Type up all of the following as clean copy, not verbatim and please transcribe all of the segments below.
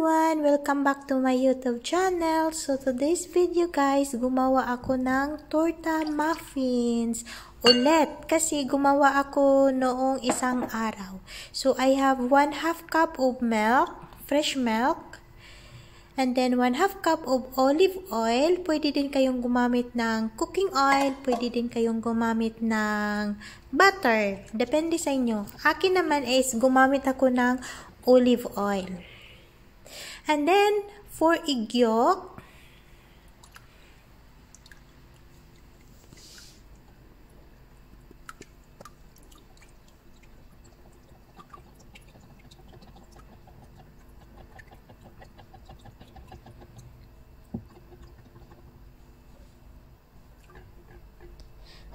everyone! Welcome back to my YouTube channel. So today's video guys, gumawa ako ng torta muffins. Ulit, kasi gumawa ako noong isang araw. So I have 1/2 cup of milk, fresh milk. And then 1/2 cup of olive oil. Pwede din kayong gumamit ng cooking oil. Pwede din kayong gumamit ng butter. Depende sa inyo. Akin naman is gumamit ako ng olive oil. And then, for egg yolk,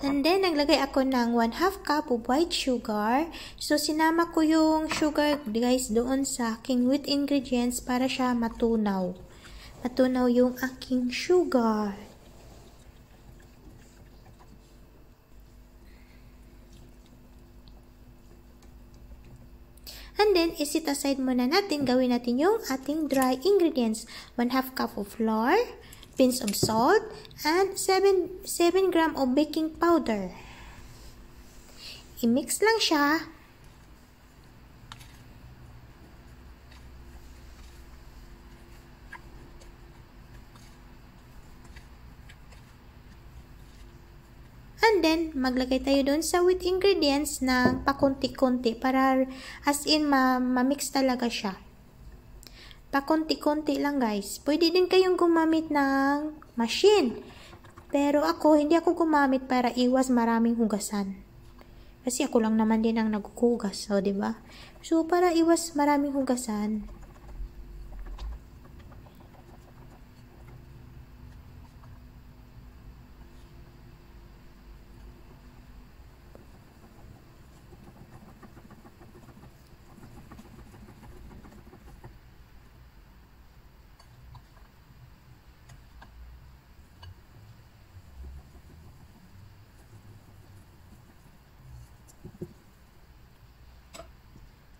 and then, naglagay ako ng 1/2 cup of white sugar. So, sinama ko yung sugar, guys, doon sa aking wheat ingredients para siya matunaw. Matunaw yung aking sugar. And then, isit aside muna natin. Gawin natin yung ating dry ingredients. 1/2 cup of flour, pinch of salt, and 7 gram of baking powder. I-mix lang siya. And then, maglagay tayo doon sa wheat ingredients ng pakunti-kunti para as in ma-mix talaga siya. Pakunti-kunti lang guys. Pwede din kayong gumamit ng machine. Pero ako, hindi ako gumamit para iwas maraming hugasan. Kasi ako lang naman din ang naghuhugas. So, diba? So, para iwas maraming hugasan,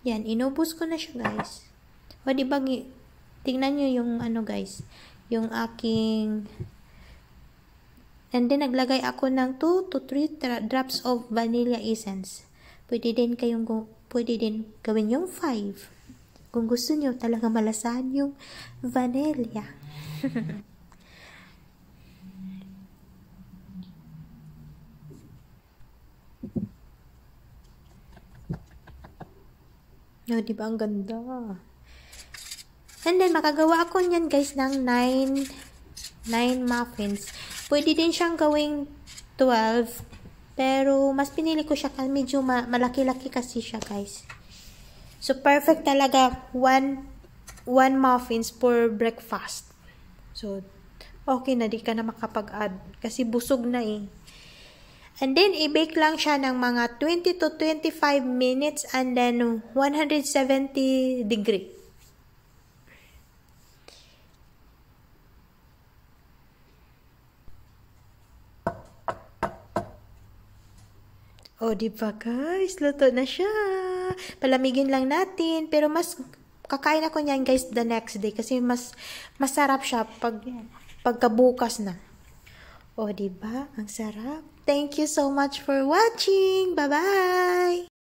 yan, inubos ko na siya guys. O diba, tingnan nyo yung ano guys, yung aking, and then naglagay ako ng 2 to 3 drops of vanilla essence. Pwede din gawin yung 5. Kung gusto nyo talaga malasahan yung vanilla. No, diba ang ganda? And then, makagawa ako niyan guys ng 9 muffins. Pwede din siyang gawing 12. Pero, mas pinili ko siya kasi medyo malaki-laki kasi siya guys. So, perfect talaga 1 muffins for breakfast. So, okay na, di ka na makapag-add. Kasi busog na eh. And then, i-bake lang siya ng mga 20 to 25 minutes and then 170 degree. O, diba guys? Luto na siya. Palamigin lang natin. Pero mas kakain ako niyan guys the next day kasi mas masarap siya pagkabukas na. O, diba? Ang sarap. Thank you so much for watching. Bye-bye!